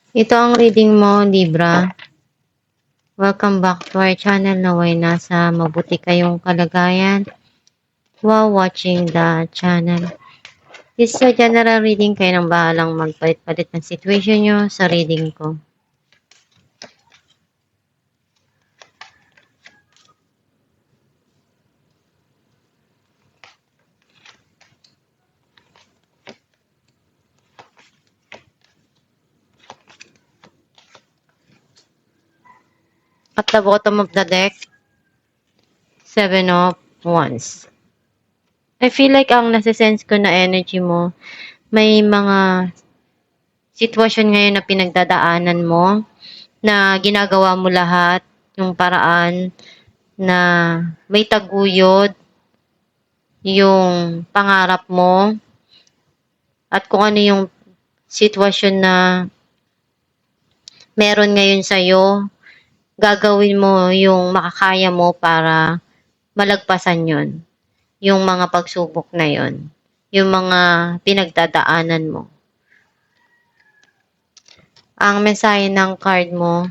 Ito ang reading mo, Libra. Welcome back to our channel. Naway nasa mabuti kayong kalagayan while watching the channel. This is a general reading. Kayo nang bahalang magpalit-palit ng situation nyo sa reading ko. At the bottom of the deck, 7 of Wands. I feel like ang nasa-sense ko na energy mo, may mga sitwasyon ngayon na pinagdadaanan mo, na ginagawa mo lahat, yung paraan na may taguyod, yung pangarap mo, at kung ano yung sitwasyon na meron ngayon sa'yo, gagawin mo yung makakaya mo para malagpasan yon, yung mga pagsubok na yon, yung mga pinagdadaanan mo. Ang mensahe ng card mo,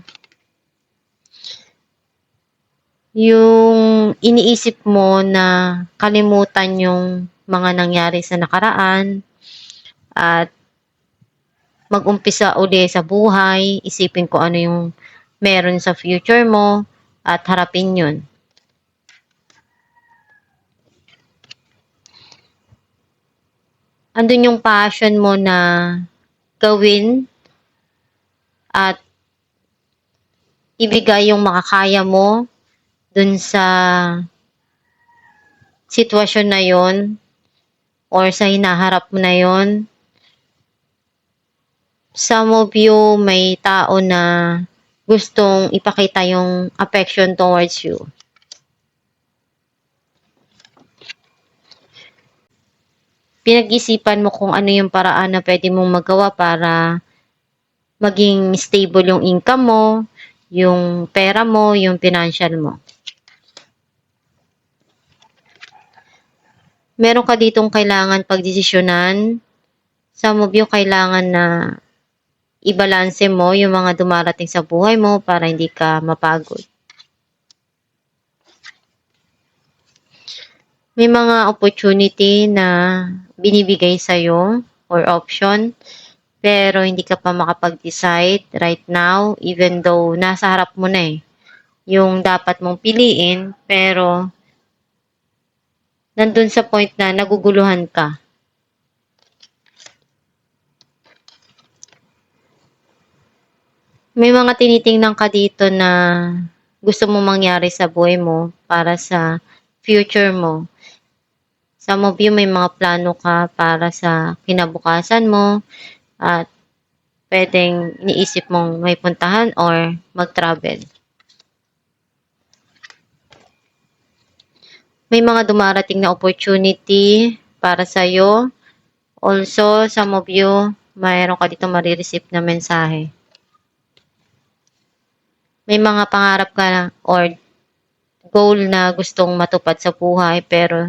yung iniisip mo na kalimutan yung mga nangyari sa nakaraan at mag-umpisa uli sa buhay, isipin ko ano yung meron sa future mo at harapin yun. Andun yung passion mo na gawin at ibigay yung makakaya mo dun sa sitwasyon na yon or sa hinaharap mo na yon. Some of you, may tao na gustong ipakita yung affection towards you. Pinag-isipan mo kung ano yung paraan na pwede mong magawa para maging stable yung income mo, yung pera mo, yung financial mo. Meron ka ditong kailangan pagdesisyonan. Some of you, kailangan na ibalanse mo yung mga dumarating sa buhay mo para hindi ka mapagod. May mga opportunity na binibigay sa'yo or option, pero hindi ka pa makapag-decide right now, even though nasa harap mo na yung dapat mong piliin, pero nandun sa point na naguguluhan ka. May mga tinitingnan ka dito na gusto mo mangyari sa buhay mo para sa future mo. Some of you, may mga plano ka para sa kinabukasan mo at pwedeng iniisip mong may puntahan or mag-travel. May mga dumarating na opportunity para sa'yo. Also, some of you, mayroon ka dito marireceive na mensahe. May mga pangarap ka or goal na gustong matupad sa buhay, pero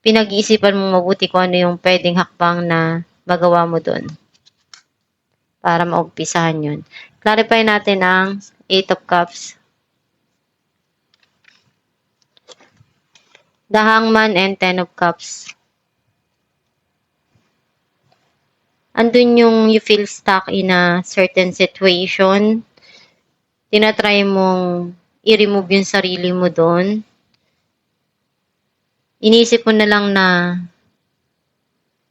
pinag-iisipan mo mabuti kung ano yung pwedeng hakbang na magawa mo dun para maumpisahan yun. Clarify natin ang 8 of Cups, the Hangman, and 10 of Cups. Andun yung you feel stuck in a certain situation. Tinatry mong i-remove yung sarili mo doon. Iniisip mo na lang na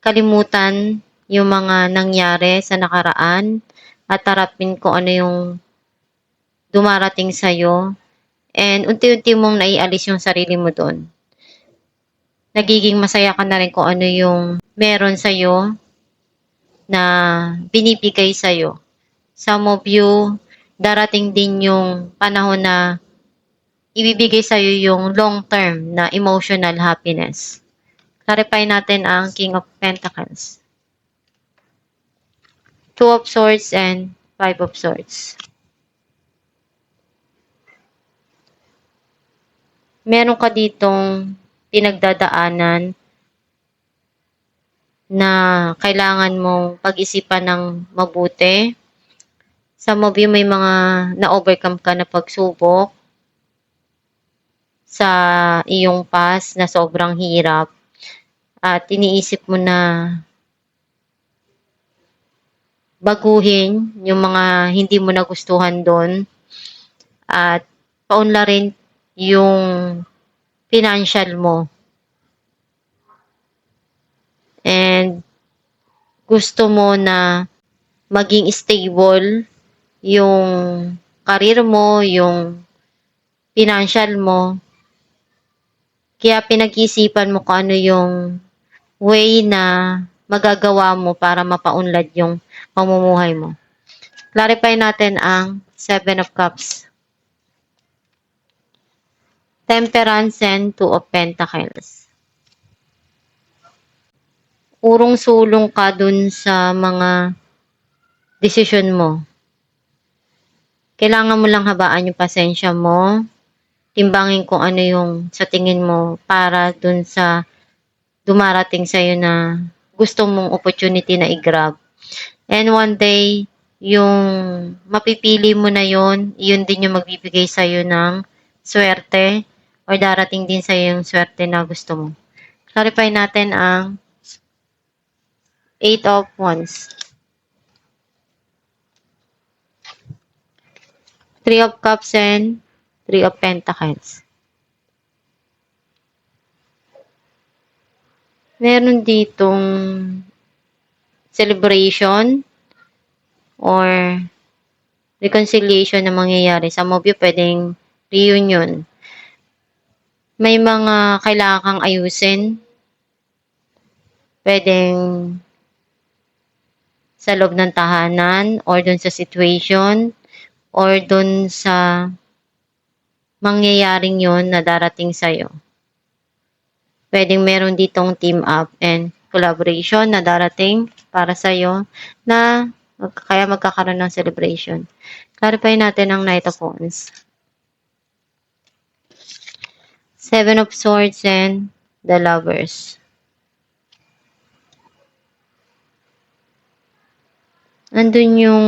kalimutan yung mga nangyari sa nakaraan at harapin kung ano yung dumarating sa'yo. And unti-unti mong naialis yung sarili mo doon. Nagiging masaya ka na rin kung ano yung meron sa'yo na binibigay sa'yo. Some of you, darating din yung panahon na ibibigay sa'yo yung long-term na emotional happiness. Clarify natin ang King of Pentacles, 2 of Swords, and 5 of Swords. Meron ka ditong pinagdadaanan na kailangan mong pag-isipan ng mabuti Some of you may mga na-overcome ka na pagsubok sa iyong past na sobrang hirap at iniisip mo na baguhin yung mga hindi mo nagustuhan doon at paunlarin yung financial mo. And gusto mo na maging stable yung career mo, yung financial mo. Kaya pinag-isipan mo kung ano yung way na magagawa mo para mapaunlad yung pamumuhay mo. Clarify natin ang Seven of Cups, Temperance, and Two of Pentacles. Urong-sulong ka dun sa mga desisyon mo. Kailangan mo lang habaan yung pasensya mo. Timbangin kung ano yung sa tingin mo para dun sa dumarating sa'yo na gusto mong opportunity na i-grab. And one day, yung mapipili mo na yun din yung magbibigay sa'yo ng swerte or darating din sa'yo yung swerte na gusto mo. Clarify natin ang Eight of Wands, Three of Cups, and Three of Pentacles. Meron ditong celebration or reconciliation na mangyayari. Some of you pwedeng reunion. May mga kailangan kang ayusin. Pwedeng sa loob ng tahanan or dun sa situation or dun sa mangyayaring yon na darating sa'yo. Pwedeng meron ditong team up and collaboration na darating para sa'yo na kaya magkakaroon ng celebration. Clarify natin ang Knight of Wands, Seven of Swords, and the Lovers. Andun yung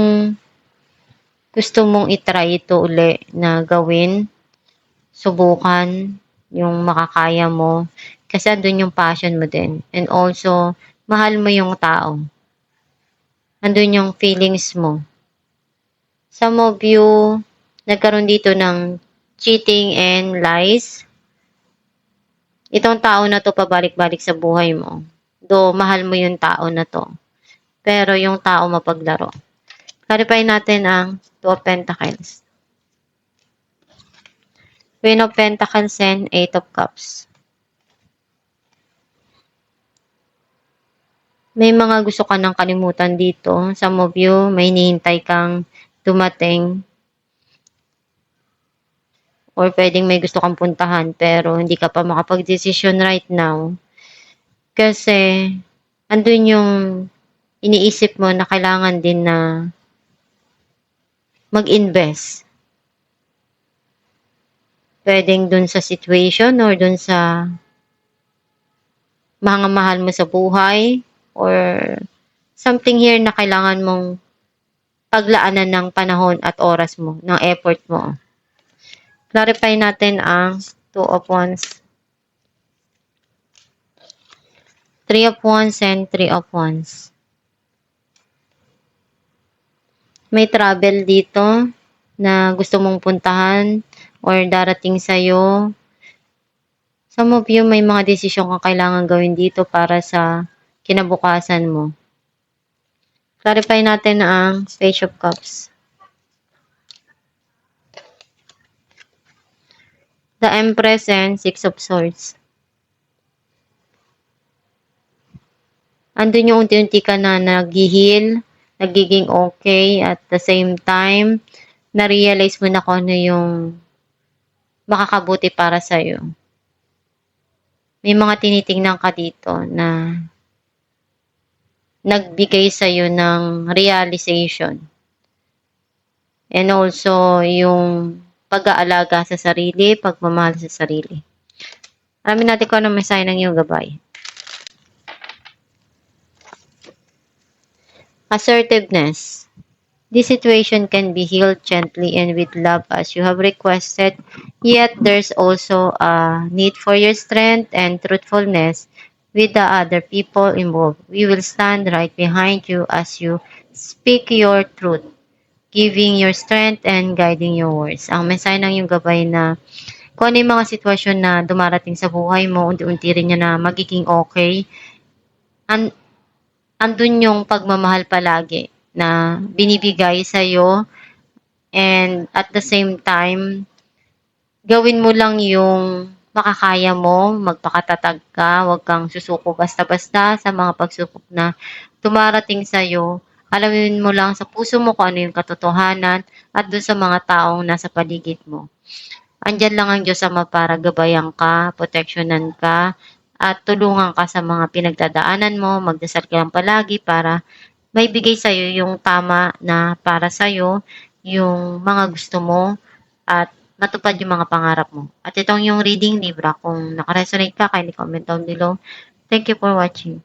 gusto mong itry ito uli na gawin, subukan yung makakaya mo. Kasi andun yung passion mo din. And also, mahal mo yung tao. Andun yung feelings mo. Some of you, nagkaroon dito ng cheating and lies. Itong tao na to pabalik-balik sa buhay mo. Though mahal mo yung tao na to. Pero yung tao mapaglaro. Clarify natin ang Two of Pentacles, Queen of Pentacles, and Eight of Cups. May mga gusto ka nang kalimutan dito. Some of you, may hinihintay kang dumating. Or pwedeng may gusto kang puntahan pero hindi ka pa makapag-desisyon right now. Kasi andun yung iniisip mo na kailangan din na mag-invest. Pwedeng dun sa situation or dun sa mga mahal mo sa buhay or something here na kailangan mong paglaanan ng panahon at oras mo, ng effort mo. Clarify natin ang Two of Wands, Three of Wands, and Three of Wands. May travel dito na gusto mong puntahan or darating sa'yo. Some of you, may mga desisyon kang kailangan gawin dito para sa kinabukasan mo. Clarify natin ang Page of Cups, the Empress, and Six of Swords. Andun yung unti-unti ka na nag-heal, nagiging okay, at the same time, na-realize mo na kung ano yung makakabuti para sa'yo. May mga tinitingnan ka dito na nagbigay sa'yo ng realization. And also, yung pag-aalaga sa sarili, pagmamahal sa sarili. Alamin natin kung ano may sign ng iyong gabay. Assertiveness. This situation can be healed gently and with love as you have requested, yet there's also a need for your strength and truthfulness with the other people involved. We will stand right behind you as you speak your truth, giving your strength and guiding your words. Ang mensahe ng iyong gabay na kung ano yung mga sitwasyon na dumarating sa buhay mo, unti-unti rin yan na magiging okay. Andun yung pagmamahal palagi na binibigay sa'yo, and at the same time, gawin mo lang yung makakaya mo, magpakatatag ka, huwag kang susuko basta-basta sa mga pagsubok na dumarating sa'yo. Alamin mo lang sa puso mo kung ano yung katotohanan at dun sa mga taong nasa paligid mo. Andiyan lang ang Diyos Ama para gabayan ka, proteksyonan ka, at tulungan ka sa mga pinagdadaanan mo. Magdasal ka lang palagi para maibigay sa'yo yung tama na para sa'yo, yung mga gusto mo, at matupad yung mga pangarap mo. At itong yung reading Libra, kung nakaresonate ka, kindly comment down below. Thank you for watching.